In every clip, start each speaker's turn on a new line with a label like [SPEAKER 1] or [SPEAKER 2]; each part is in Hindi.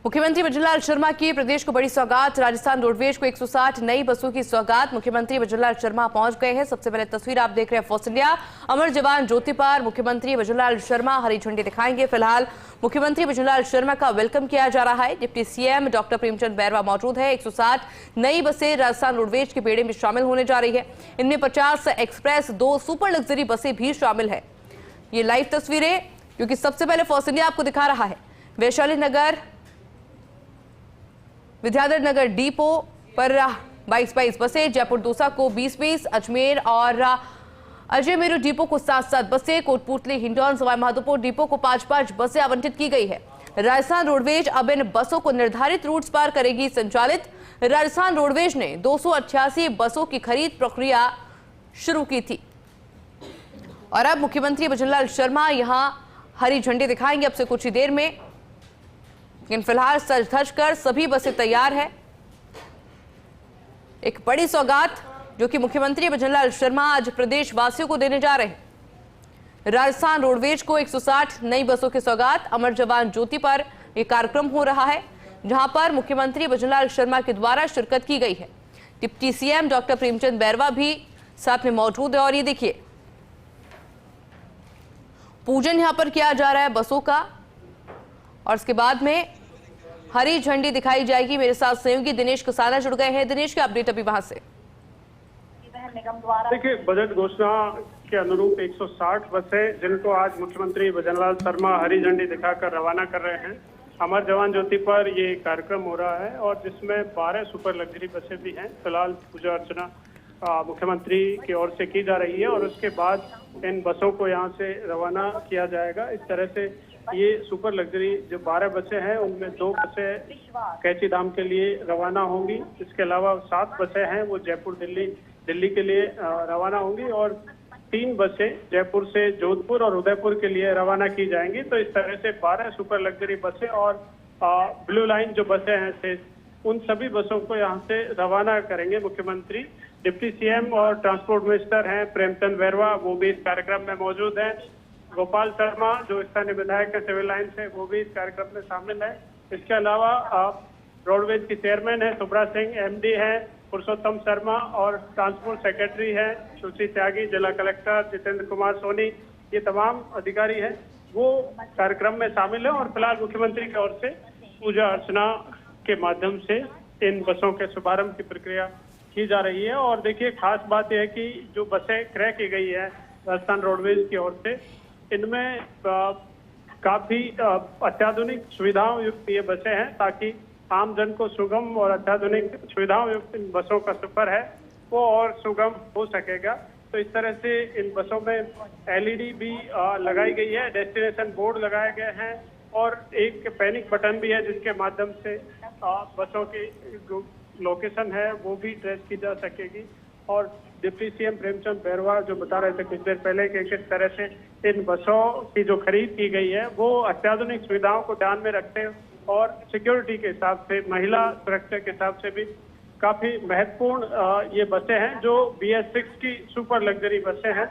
[SPEAKER 1] मुख्यमंत्री भजनलाल शर्मा की प्रदेश को बड़ी सौगात। राजस्थान रोडवेज को 160 नई बसों की सौगात। मुख्यमंत्री भजनलाल शर्मा पहुंच गए हैं। सबसे पहले तस्वीर आप देख रहे हैं फोर्स इंडिया अमर जवान ज्योति पर मुख्यमंत्री भजनलाल शर्मा हरी झंडी दिखाएंगे। फिलहाल मुख्यमंत्री भजनलाल शर्मा का वेलकम किया जा रहा है। Deputy CM doctor Premchand Bairwa मौजूद है। 160 नई बसें राजस्थान रोडवेज के बेड़े में शामिल होने जा रही है। इनमें 50 एक्सप्रेस, 2 सुपर लग्जरी बसें भी शामिल है। ये लाइव तस्वीरें क्योंकि सबसे पहले फोर्स इंडिया आपको दिखा रहा है। वैशाली नगर, विद्याधर नगर डिपो पर 22 बसें, जयपुर दौसा को 20, अजमेर और अजय मेरू डिपो को 7 बसें, कोटपुतली, हिंडौन, सवाई माधोपुर डिपो को 5 बसें आवंटित की गई है। राजस्थान रोडवेज अब इन बसों को निर्धारित रूट्स पर करेगी संचालित। राजस्थान रोडवेज ने 288 बसों की खरीद प्रक्रिया शुरू की थी और अब मुख्यमंत्री भजनलाल शर्मा यहां हरी झंडी दिखाएंगे अब से कुछ ही देर में। लेकिन फिलहाल सज धज कर सभी बसें तैयार है। एक बड़ी सौगात जो कि मुख्यमंत्री भजनलाल शर्मा आज प्रदेश वासियों को देने जा रहे हैं। राजस्थान रोडवेज को 160 नई बसों की सौगात। अमर जवान ज्योति पर यह कार्यक्रम हो रहा है जहां पर मुख्यमंत्री भजनलाल शर्मा के द्वारा शिरकत की गई है। Deputy CM doctor Premchand Bairwa भी साथ में मौजूद है और ये देखिए पूजन यहां पर किया जा रहा है बसों का और उसके बाद में हरी झंडी दिखाई जाएगी। मेरे साथ सहयोगी दिनेश कसाना जुड़ गए हैं। दिनेश, क्या अपडेट अभी वहां से?
[SPEAKER 2] देखिए, बजट घोषणा के अनुरूप 160 बसें जिनको आज मुख्यमंत्री भजनलाल शर्मा हरी झंडी दिखाकर रवाना कर रहे हैं। अमर जवान ज्योति पर ये कार्यक्रम हो रहा है और जिसमें 12 सुपर लग्जरी बसें भी हैं। फिलहाल पूजा अर्चना मुख्यमंत्री की ओर से की जा रही है और उसके बाद इन बसों को यहाँ से रवाना किया जाएगा। इस तरह से ये सुपर लग्जरी जो 12 बसें हैं उनमें 2 बसें कैची धाम के लिए रवाना होंगी। इसके अलावा 7 बसें हैं वो जयपुर दिल्ली के लिए रवाना होंगी और 3 बसें जयपुर से जोधपुर और उदयपुर के लिए रवाना की जाएंगी। तो इस तरह से 12 सुपर लग्जरी बसें और ब्लू लाइन जो बसें हैं से उन सभी बसों को यहाँ से रवाना करेंगे मुख्यमंत्री। डिप्टी सीएम और ट्रांसपोर्ट मिनिस्टर हैं प्रेमचंद बैरवा, वो भी इस कार्यक्रम में मौजूद हैं। गोपाल शर्मा जो स्थानीय विधायक है सिविल लाइन से, वो भी इस कार्यक्रम में शामिल है। इसके अलावा रोडवेज की चेयरमैन है सुब्रा सिंह, एमडी है पुरुषोत्तम शर्मा और ट्रांसपोर्ट सेक्रेटरी है सुश्री त्यागी, जिला कलेक्टर जितेंद्र कुमार सोनी, ये तमाम अधिकारी हैं वो कार्यक्रम में शामिल है। और फिलहाल मुख्यमंत्री की ओर से पूजा अर्चना के माध्यम से इन बसों के शुभारंभ की प्रक्रिया की जा रही है। और देखिए, खास बात यह है कि जो बसें क्रय की गई है राजस्थान रोडवेज की ओर से, इनमें काफी अत्याधुनिक सुविधाओं युक्त ये बसें हैं ताकि आम जन को सुगम और अत्याधुनिक सुविधाओं युक्त इन बसों का सफर है वो और सुगम हो सकेगा। तो इस तरह से इन बसों में एलईडी भी लगाई गई है, डेस्टिनेशन बोर्ड लगाए गए हैं और एक पैनिक बटन भी है जिसके माध्यम से बसों की जो लोकेशन है वो भी ट्रेस की जा सकेगी। और डिप्टी सीएम प्रेमचंद बैरवा जो बता रहे थे कुछ देर पहले कि किस तरह से इन बसों की जो खरीद की गई है वो अत्याधुनिक सुविधाओं को ध्यान में रखते और सिक्योरिटी के हिसाब से, महिला सुरक्षा के हिसाब से भी काफी महत्वपूर्ण ये बसें हैं जो BS6 की सुपर लग्जरी बसें हैं।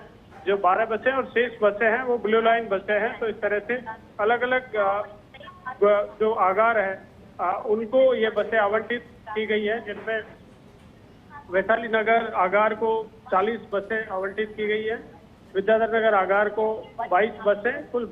[SPEAKER 2] जो 12 बसें और शेष बसें हैं वो ब्लू लाइन बसें हैं। तो इस तरह से अलग अलग जो आगार है उनको ये बसें आवंटित की गई है, जिनमें वैशाली नगर आगार को 40 बसें आवंटित की गई है। विद्याधर नगर आगार को 22 बसें, कुल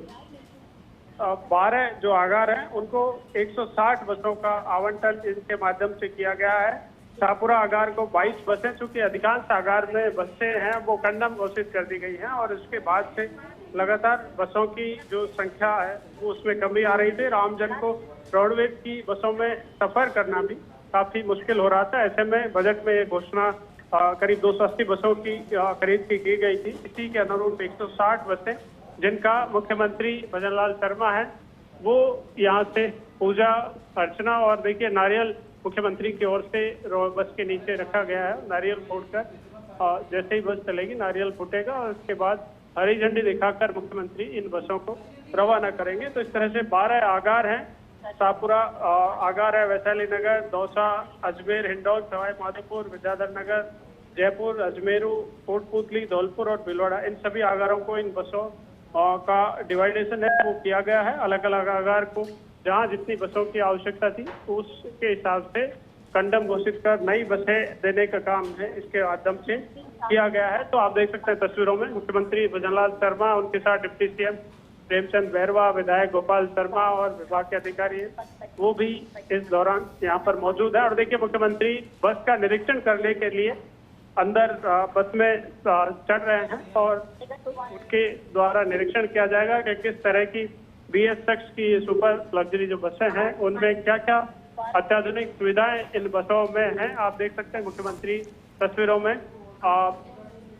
[SPEAKER 2] 12 जो आगार हैं उनको 160 बसों का आवंटन इनके माध्यम से किया गया है। शाहपुरा आगार को 22 बसें, चूंकि अधिकांश आगार में बसें हैं वो कंडम घोषित कर दी गई हैं और उसके बाद से लगातार बसों की जो संख्या है वो उसमें कमी आ रही थी। आमजन को रोडवेज की बसों में सफर करना भी काफी मुश्किल हो रहा था। ऐसे में बजट में ये घोषणा करीब 280 बसों की खरीद की गई थी। इसी के अनुरूप 160 बसें जिनका मुख्यमंत्री भजनलाल शर्मा है वो यहाँ से पूजा अर्चना और देखिए नारियल मुख्यमंत्री की ओर से बस के नीचे रखा गया है। नारियल फोड़कर जैसे ही बस चलेगी नारियल फूटेगा और उसके बाद हरी झंडी दिखाकर मुख्यमंत्री इन बसों को रवाना करेंगे। तो इस तरह से 12 आगार हैं। शाहपुरा आगार है, वैशाली नगर, दौसा, अजमेर, हिंडौन, सवाई माधोपुर, विद्याधर नगर, जयपुर, अजमेरू, कोटपुतली, धौलपुर और भीलवाड़ा, इन सभी आगारों को इन बसों का डिवाइडेशन है वो किया गया है। अलग अलग आगार को जहां जितनी बसों की आवश्यकता थी उसके हिसाब से कंडम घोषित कर नई बसें देने का काम है इसके माध्यम से किया गया है। तो आप देख सकते हैं तस्वीरों में मुख्यमंत्री भजनलाल शर्मा, उनके साथ डिप्टी सीएम प्रेमचंद बैरवा, विधायक गोपाल शर्मा और विभाग के अधिकारी हैं, वो भी इस दौरान यहाँ पर मौजूद है। और देखिए मुख्यमंत्री बस का निरीक्षण करने के लिए अंदर बस में चढ़ रहे हैं और उनके द्वारा निरीक्षण किया जाएगा कि किस तरह की BS6 की सुपर लग्जरी जो बसें हैं उनमें क्या क्या अत्याधुनिक सुविधाएं इन बसों में हैं। आप देख सकते हैं मुख्यमंत्री तस्वीरों में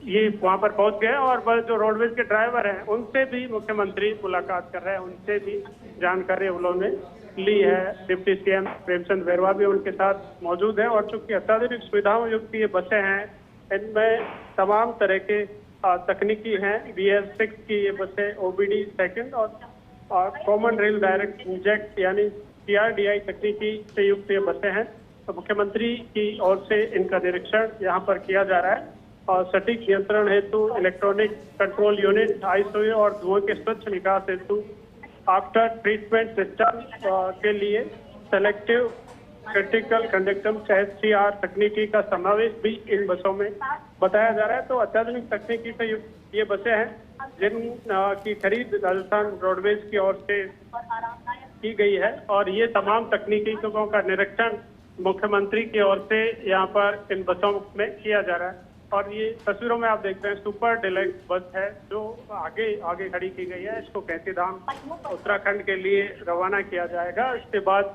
[SPEAKER 2] ये वहां पर पहुंच गए और बस जो रोडवेज के ड्राइवर हैं उनसे भी मुख्यमंत्री मुलाकात कर रहे हैं, उनसे भी जानकारी उन्होंने ली है। डिप्टी सीएम प्रेमचंद बैरवा भी उनके साथ मौजूद है और चूंकि अत्याधुनिक सुविधाओं युक्त ये बसें हैं, इनमें तमाम तरह के तकनीकी हैं। BS6 की ये बसें OBD सेकंड और कॉमन रेल डायरेक्ट इंजेक्ट यानी CRDI तकनीकी से युक्त ये बसें हैं। तो मुख्यमंत्री की ओर से इनका निरीक्षण यहाँ पर किया जा रहा है और सटीक नियंत्रण हेतु इलेक्ट्रॉनिक कंट्रोल यूनिट ISO और धुएं के स्वच्छ निकास हेतु आफ्टर ट्रीटमेंट सिस्टम के लिए सेलेक्टिव क्रिटिकल कंडक्टेंस SCR तकनीकी का समावेश भी इन बसों में बताया जा रहा है। तो अत्याधुनिक तकनीकी से युक्त ये बसें हैं जिन की खरीद राजस्थान रोडवेज की ओर से की गई है और ये तमाम तकनीकों का निरीक्षण मुख्यमंत्री की ओर से यहाँ पर इन बसों में किया जा रहा है। और ये तस्वीरों में आप देख रहे हैं सुपर डिलक्स बस है जो आगे खड़ी की गई है। इसको कैंतीधाम उत्तराखंड के लिए रवाना किया जाएगा। इसके बाद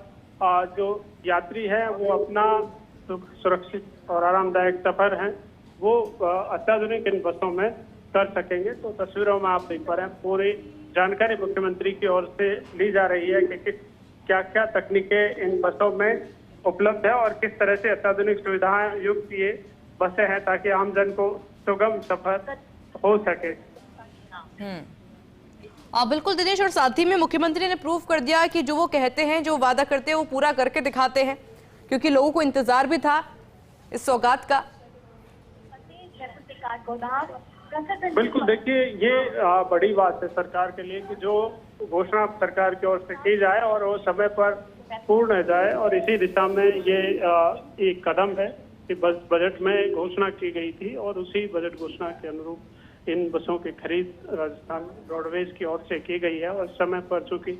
[SPEAKER 2] जो यात्री है वो अपना सुरक्षित और आरामदायक सफर है वो अत्याधुनिक इन बसों में कर सकेंगे। तो तस्वीरों में आप देख पा रहे हैं पूरी जानकारी मुख्यमंत्री की ओर से ली जा रही है कि क्या क्या तकनीकें इन बसों में उपलब्ध है और किस तरह से अत्याधुनिक सुविधाएं युक्त ये बसें हैं ताकि आमजन को सुगम सफर हो सके।
[SPEAKER 1] बिल्कुल दिनेश, और साथ ही में मुख्यमंत्री ने प्रूव कर दिया कि जो वो कहते हैं, जो वादा करते हैं वो पूरा करके दिखाते हैं, क्योंकि लोगों को इंतजार भी था इस सौगात का।
[SPEAKER 2] बिल्कुल, देखिए ये बड़ी बात है सरकार के लिए कि जो घोषणा सरकार की ओर से की जाए और वो समय पर पूर्ण हो जाए और इसी दिशा में ये एक कदम है कि बजट में घोषणा की गई थी और उसी बजट घोषणा के अनुरूप इन बसों की खरीद राजस्थान रोडवेज की ओर से की गई है। और समय पर चूंकि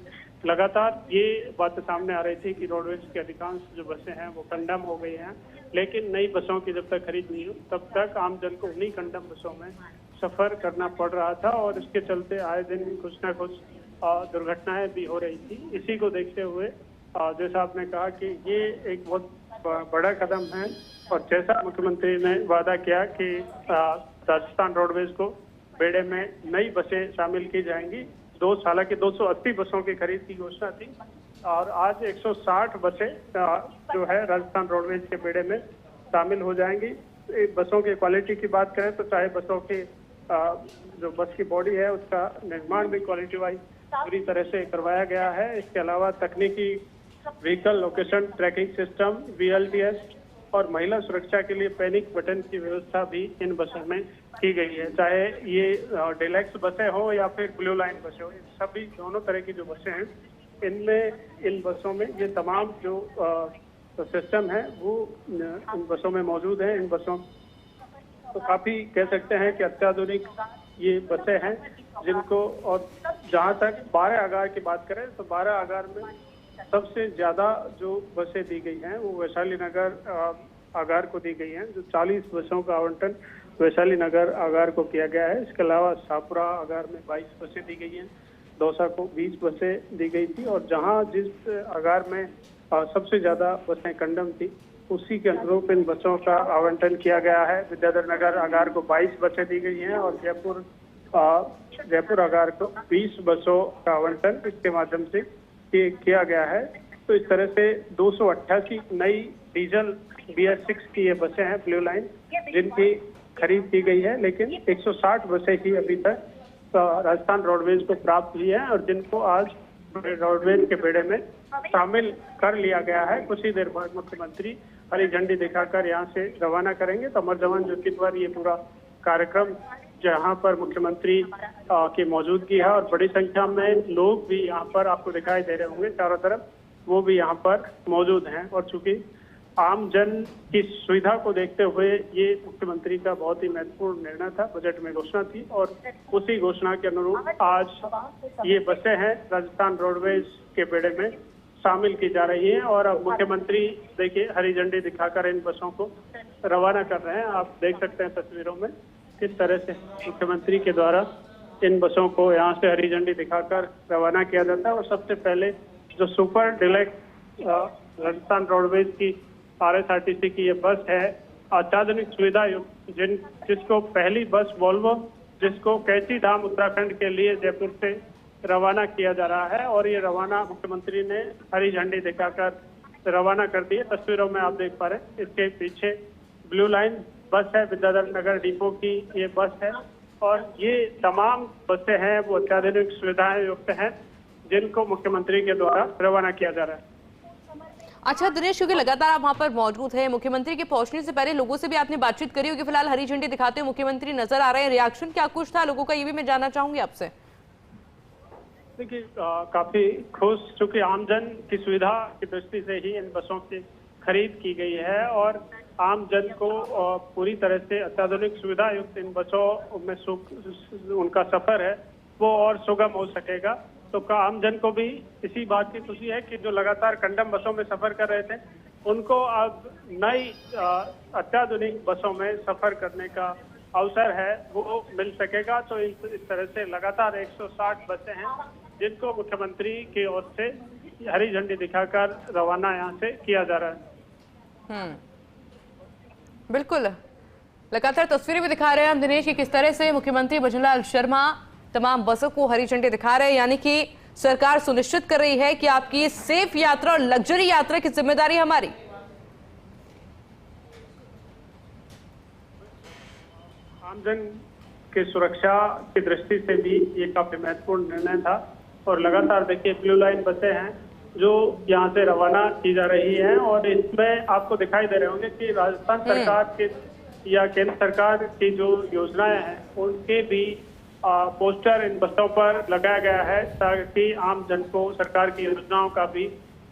[SPEAKER 2] लगातार ये बात सामने आ रही थी कि रोडवेज की अधिकांश जो बसें हैं वो कंडम हो गई हैं, लेकिन नई बसों की जब तक खरीद नहीं हो तब तक आमजन को उन्हीं कंडम बसों में सफर करना पड़ रहा था और इसके चलते आए दिन कुछ न कुछ दुर्घटनाएं भी हो रही थी। इसी को देखते हुए जैसा आपने कहा कि ये एक बहुत बड़ा कदम है और जैसा मुख्यमंत्री ने वादा किया कि राजस्थान रोडवेज को बेड़े में नई बसें शामिल की जाएंगी। 280 बसों की खरीद की घोषणा थी और आज 160 बसें जो है राजस्थान रोडवेज के बेड़े में शामिल हो जाएंगी। बसों की क्वालिटी की बात करें तो चाहे बसों की जो बस की बॉडी है उसका निर्माण भी क्वालिटी वाइज पूरी तरह से करवाया गया है। इसके अलावा तकनीकी vehicle location tracking system VLTS और महिला सुरक्षा के लिए पैनिक बटन की व्यवस्था भी इन बसों में की गई है। चाहे ये डिलक्स बसें हो या फिर ब्लू लाइन बसें हो, सभी दोनों तरह की जो बसें हैं इनमें इन बसों में ये तमाम जो सिस्टम है वो इन बसों में मौजूद है। इन बसों तो काफी कह सकते हैं कि अत्याधुनिक ये बसें हैं जिनको, और जहां तक 12 आगार की बात करें तो 12 आगार में सबसे ज्यादा जो बसें दी गई हैं वो वैशाली नगर आगार को दी गई हैं, जो 40 बसों का आवंटन वैशाली नगर आगार को किया गया है। इसके अलावा शाहपुरा आगार में 22 बसें दी गई हैं, दौसा को 20 बसें दी गई थी और जहां जिस आगार में सबसे ज्यादा बसें कंडम थी उसी के अनुरूप इन बसों का आवंटन किया गया है। विद्याधर नगर आगार को 22 बसें दी गई हैं और जयपुर आगार को 20 बसों का आवंटन इसके माध्यम से किया गया है। तो इस तरह से 288 नई डीजल BS6 की ये बसें हैं ब्लू लाइन जिनकी खरीद की गई है, लेकिन 160 बसें ही अभी तक राजस्थान रोडवेज को प्राप्त हुई है और जिनको आज रोडवेज के बेड़े में शामिल कर लिया गया है। कुछ ही देर बाद मुख्यमंत्री हरी झंडी दिखाकर यहाँ से रवाना करेंगे। तो अमर जवान ज्योति पर ये पूरा कार्यक्रम जहां पर मुख्यमंत्री की मौजूदगी है और बड़ी संख्या में लोग भी यहाँ पर आपको दिखाई दे रहे होंगे चारों तरफ, वो भी यहाँ पर मौजूद हैं। और चूंकि आम जन की सुविधा को देखते हुए ये मुख्यमंत्री का बहुत ही महत्वपूर्ण निर्णय था, बजट में घोषणा थी और उसी घोषणा के अनुरूप आज ये बसें हैं राजस्थान रोडवेज के बेड़े में शामिल की जा रही हैं। और अब मुख्यमंत्री देखिए हरी झंडी दिखाकर इन बसों को रवाना कर रहे हैं। आप देख सकते हैं तस्वीरों में किस तरह से मुख्यमंत्री के द्वारा इन बसों को यहाँ से हरी झंडी दिखाकर रवाना किया जाता है। और सबसे पहले जो सुपर डिलक्स राजस्थान रोडवेज की RSRTC की ये बस है, अत्याधुनिक सुविधा युक्त, जिसको पहली बस वोल्वो, जिसको कैची धाम उत्तराखंड के लिए जयपुर से रवाना किया जा रहा है। और ये रवाना मुख्यमंत्री ने हरी झंडी दिखाकर रवाना कर दी है। तस्वीरों में आप देख पा रहे हैं, इसके पीछे ब्लू लाइन बस है, विद्याधर नगर डिपो की ये बस है। और ये तमाम बसें हैं वो अत्याधुनिक सुविधाएं युक्त हैं, जिनको मुख्यमंत्री के द्वारा रवाना किया जा रहा है।
[SPEAKER 1] अच्छा दिनेश, क्योंकि लगातार आप वहां पर मौजूद हैं, मुख्यमंत्री के पहुंचने से पहले लोगों से भी आपने बातचीत करी होगी। फिलहाल हरी झंडी दिखाते हुए मुख्यमंत्री नजर आ रहे हैं, रिएक्शन क्या कुछ था लोगों का, ये भी मैं जानना चाहूंगी आपसे।
[SPEAKER 2] देखिए काफी खुश, चूंकि आमजन की सुविधा की दृष्टि से ही इन बसों की खरीद की गई है और आम जन को पूरी तरह से अत्याधुनिक सुविधा युक्त इन बसों में उनका सफर है वो और सुगम हो सकेगा। तो आम जन को भी इसी बात की खुशी है कि जो लगातार कंडम बसों में सफर कर रहे थे, उनको अब नई अत्याधुनिक बसों में सफर करने का अवसर है वो मिल सकेगा। तो इस तरह से लगातार 160 बसें हैं जिनको मुख्यमंत्री की ओर से हरी झंडी दिखाकर रवाना यहाँ से किया जा रहा है।
[SPEAKER 1] बिल्कुल, लगातार तस्वीरें भी दिखा रहे हैं हम दिनेश कि किस तरह से मुख्यमंत्री भजनलाल शर्मा तमाम बसों को हरी झंडी दिखा रहे हैं, यानी कि सरकार सुनिश्चित कर रही है कि आपकी सेफ यात्रा और लग्जरी यात्रा की जिम्मेदारी हमारी।
[SPEAKER 2] आमजन की सुरक्षा की दृष्टि से भी ये काफी महत्वपूर्ण निर्णय था। और लगातार देखिए ब्लू लाइन बसें हैं जो यहाँ से रवाना की जा रही हैं और इसमें आपको दिखाई दे रहे होंगे कि राजस्थान सरकार के या केंद्र सरकार की जो योजनाएं हैं उनके भी पोस्टर इन बसों पर लगाया गया है ताकि आम जन को सरकार की योजनाओं का भी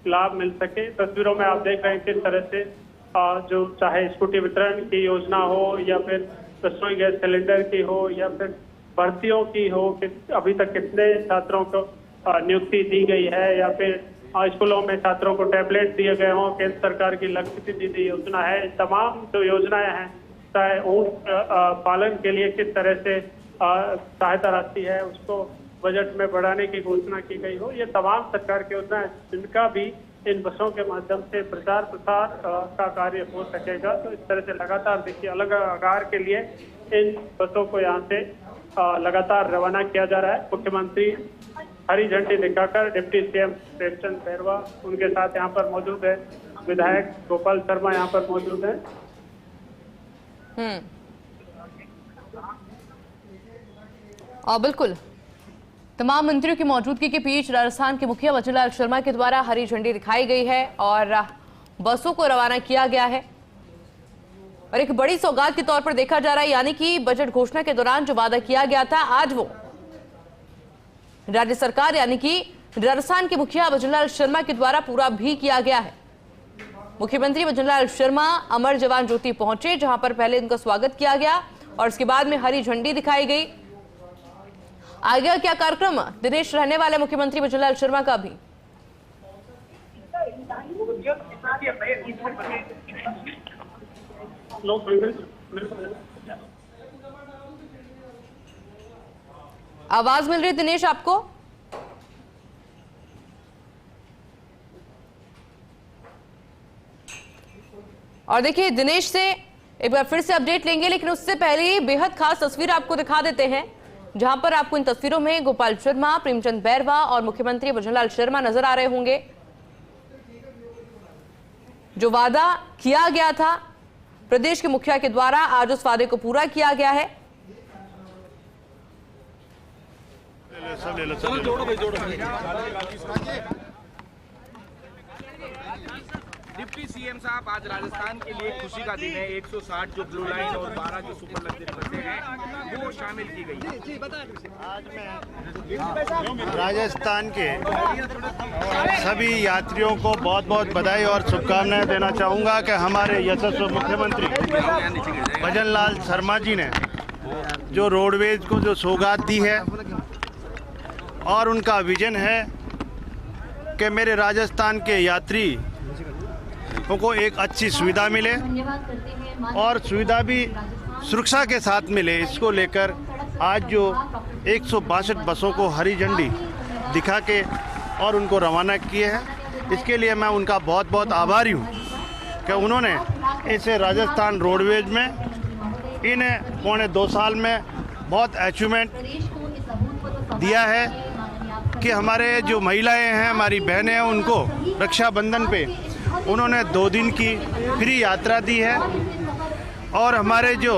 [SPEAKER 2] लाभ मिल सके। तस्वीरों में आप देख रहे हैं किस तरह से जो चाहे स्कूटी वितरण की योजना हो या फिर रसोई गैस सिलेंडर की हो या फिर भर्तियों की हो, अभी तक कितने छात्रों को नियुक्ति दी गई है या फिर स्कूलों में छात्रों को टैबलेट दिए गए हों, केंद्र सरकार की लक्ष्य दीदी योजना है, तमाम जो योजनाएं हैं चाहे ऊँट पालन के लिए किस तरह से सहायता राशि है उसको बजट में बढ़ाने की घोषणा की गई हो, ये तमाम सरकार की योजनाएं जिनका भी इन बसों के माध्यम से प्रचार प्रसार का कार्य हो सकेगा। तो इस तरह से लगातार देखिए अलग आकार के लिए इन बसों को यहाँ से लगातार रवाना किया जा रहा है। मुख्यमंत्री हरी झंडी दिखाकर डिप्टी CM प्रेमचंद बैरवा उनके साथ यहाँ पर मौजूद है, विधायक गोपाल शर्मा यहाँ पर मौजूद है।
[SPEAKER 1] और बिल्कुल तमाम मंत्रियों की मौजूदगी के बीच राजस्थान के मुखिया भजनलाल शर्मा के द्वारा हरी झंडी दिखाई गई है और बसों को रवाना किया गया है। और एक बड़ी सौगात के तौर पर देखा जा रहा है, यानी कि बजट घोषणा के दौरान जो वादा किया गया था आज वो राज्य सरकार यानी कि राजस्थान के मुखिया भजनलाल शर्मा के द्वारा पूरा भी किया गया है। मुख्यमंत्री भजनलाल शर्मा अमर जवान ज्योति पहुंचे, जहां पर पहले उनका स्वागत किया गया और उसके बाद में हरी झंडी दिखाई गई। आगे क्या कार्यक्रम दिनेश रहने वाले मुख्यमंत्री भजनलाल शर्मा का भी? आवाज मिल रही है दिनेश आपको? और देखिए दिनेश से एक बार फिर से अपडेट लेंगे, लेकिन उससे पहले बेहद खास तस्वीर आपको दिखा देते हैं, जहां पर आपको इन तस्वीरों में गोपाल शर्मा, प्रेमचंद बैरवा और मुख्यमंत्री भजनलाल शर्मा नजर आ रहे होंगे। जो वादा किया गया था प्रदेश के मुखिया के द्वारा, आज उस वादे को पूरा किया गया है।
[SPEAKER 3] डिप्टी सीएम साहब, आज राजस्थान के लिए खुशी का दिन है। 160 जो ब्लू लाइन और 12 जो सुपर लग्जरी बसें हैं वो शामिल की गई।
[SPEAKER 4] आज मैं राजस्थान के सभी यात्रियों को बहुत बहुत बधाई और शुभकामनाएं देना चाहूँगा कि हमारे यशस्वी मुख्यमंत्री भजनलाल शर्मा जी ने जो रोडवेज को जो सौगात दी है और उनका विजन है कि मेरे राजस्थान के यात्री को एक अच्छी सुविधा मिले और सुविधा भी सुरक्षा के साथ मिले, इसको लेकर आज जो 162 बसों को हरी झंडी दिखा के और उनको रवाना किए हैं, इसके लिए मैं उनका बहुत बहुत आभारी हूँ कि उन्होंने इसे राजस्थान रोडवेज में इन पौने 2 साल में बहुत अचीवमेंट दिया है कि हमारे जो महिलाएं हैं, हमारी बहनें हैं, उनको रक्षाबंधन पे उन्होंने 2 दिन की फ्री यात्रा दी है। और हमारे जो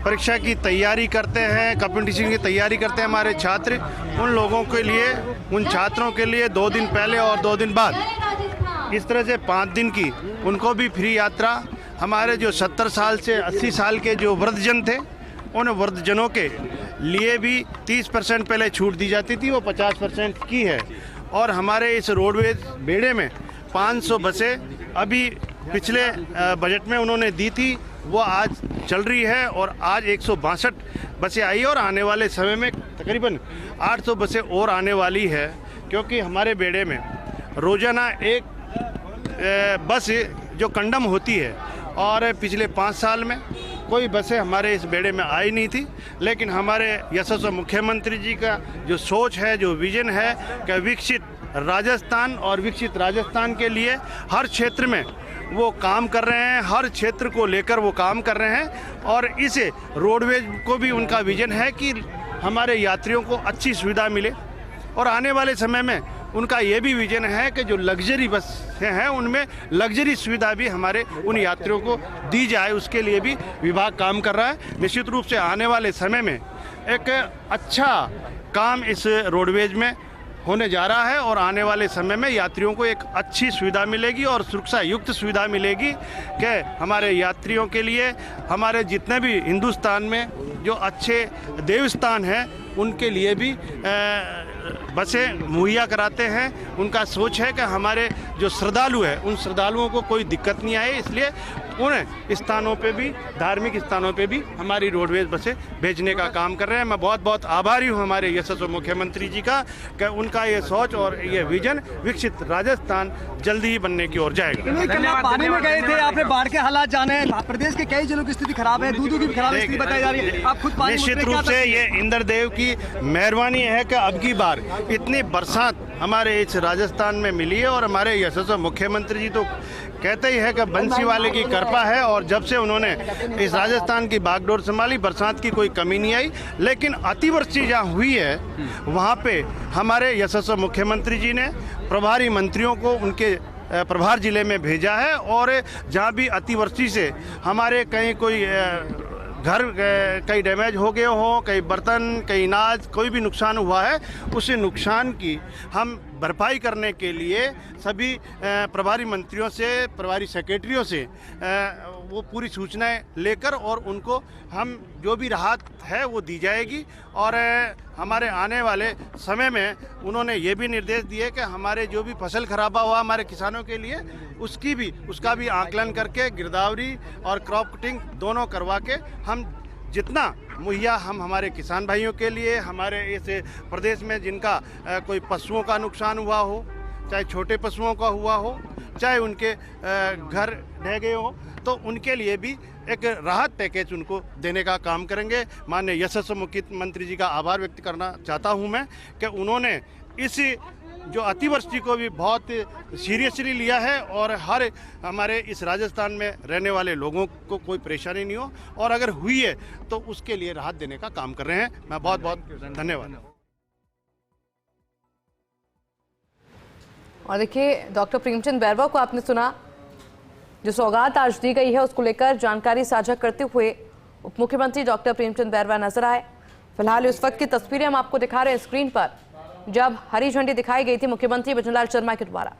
[SPEAKER 4] परीक्षा की तैयारी करते हैं, कंपटीशन की तैयारी करते हैं हमारे छात्र, उन लोगों के लिए, उन छात्रों के लिए 2 दिन पहले और 2 दिन बाद इस तरह से 5 दिन की उनको भी फ्री यात्रा। हमारे जो 70 साल से 80 साल के जो वृद्धजन थे, उन वृद्धजनों के लिए भी 30% पहले छूट दी जाती थी, वो 50% की है। और हमारे इस रोडवेज बेड़े में 500 बसें अभी पिछले बजट में उन्होंने दी थी, वो आज चल रही है और आज 162 बसें आई और आने वाले समय में तकरीबन 800 बसें और आने वाली है, क्योंकि हमारे बेड़े में रोज़ाना एक बस जो कंडम होती है और पिछले 5 साल में कोई बसें हमारे इस बेड़े में आई नहीं थी। लेकिन हमारे यशस्वी मुख्यमंत्री जी का जो सोच है, जो विजन है कि विकसित राजस्थान और विकसित राजस्थान के लिए हर क्षेत्र में वो काम कर रहे हैं, हर क्षेत्र को लेकर वो काम कर रहे हैं। और इस रोडवेज को भी उनका विजन है कि हमारे यात्रियों को अच्छी सुविधा मिले। और आने वाले समय में उनका ये भी विजन है कि जो लग्जरी बसें हैं उनमें लग्जरी सुविधा भी हमारे उन यात्रियों को दी जाए, उसके लिए भी विभाग काम कर रहा है। निश्चित रूप से आने वाले समय में एक अच्छा काम इस रोडवेज में होने जा रहा है और आने वाले समय में यात्रियों को एक अच्छी सुविधा मिलेगी और सुरक्षा युक्त सुविधा मिलेगी कि हमारे यात्रियों के लिए, हमारे जितने भी हिंदुस्तान में जो अच्छे देवस्थान हैं उनके लिए भी बसें मुहैया कराते हैं। उनका सोच है कि हमारे जो श्रद्धालु हैं उन श्रद्धालुओं को कोई दिक्कत नहीं आए, इसलिए उन स्थानों पे भी, धार्मिक स्थानों पे भी हमारी रोडवेज बसें भेजने का काम कर रहे हैं। मैं बहुत बहुत आभारी हूँ हमारे यशस्वी मुख्यमंत्री जी का कि उनका ये सोच और ये विजन विकसित राजस्थान जल्दी ही बनने की ओर जाएगा।
[SPEAKER 5] पानी में गए थे, आपने बाढ़ के हालात जाने हैं, प्रदेश के कई जिलों की स्थिति खराब है, दूधों की भी खराब स्थिति बताई जा रही है, आप खुद पानी में
[SPEAKER 4] निश्चित रूप से ये इंद्रदेव की मेहरबानी है कि अब की बार इतनी बरसात हमारे इस राजस्थान में मिली है। और हमारे यशस्वी मुख्यमंत्री जी तो कहते ही है कि बंसी वाले की कृपा है, और जब से उन्होंने इस राजस्थान की बागडोर संभाली, बरसात की कोई कमी नहीं आई। लेकिन अतिवृष्टि जहाँ हुई है वहाँ पे हमारे यशस्वी मुख्यमंत्री जी ने प्रभारी मंत्रियों को उनके प्रभार जिले में भेजा है, और जहाँ भी अतिवृष्टि से हमारे कहीं कोई घर कई डैमेज हो गए हों, कई बर्तन, कई अनाज, कोई भी नुकसान हुआ है, उस नुकसान की हम भरपाई करने के लिए सभी प्रभारी मंत्रियों से, प्रभारी सेक्रेटरियों से वो पूरी सूचनाएं लेकर और उनको हम जो भी राहत है वो दी जाएगी। और हमारे आने वाले समय में उन्होंने ये भी निर्देश दिए कि हमारे जो भी फसल खराबा हुआ हमारे किसानों के लिए उसका भी आकलन करके गिरदावरी और क्रॉप कटिंग दोनों करवा के हम जितना मुहैया हम हमारे किसान भाइयों के लिए, हमारे इस प्रदेश में जिनका कोई पशुओं का नुकसान हुआ हो, चाहे छोटे पशुओं का हुआ हो, चाहे उनके घर ढह गए हो, तो उनके लिए भी एक राहत पैकेज उनको देने का काम करेंगे। माननीय यशस्वी मुख्यमंत्री जी का आभार व्यक्त करना चाहता हूं मैं कि उन्होंने इस जो अतिवृष्टि को भी बहुत सीरियसली लिया है और हर हमारे इस राजस्थान में रहने वाले लोगों को कोई परेशानी नहीं हो, और अगर हुई है तो उसके लिए राहत देने का काम कर रहे हैं। मैं बहुत बहुत धन्यवाद।
[SPEAKER 1] और देखिए, डॉक्टर प्रेमचंद बैरवा को आपने सुना, जो सौगात आज दी गई है उसको लेकर जानकारी साझा करते हुए उप मुख्यमंत्री डॉक्टर प्रेमचंद बैरवा नजर आए। फिलहाल उस वक्त की तस्वीरें हम आपको दिखा रहे हैं स्क्रीन पर, जब हरी झंडी दिखाई गई थी मुख्यमंत्री भजनलाल शर्मा के द्वारा।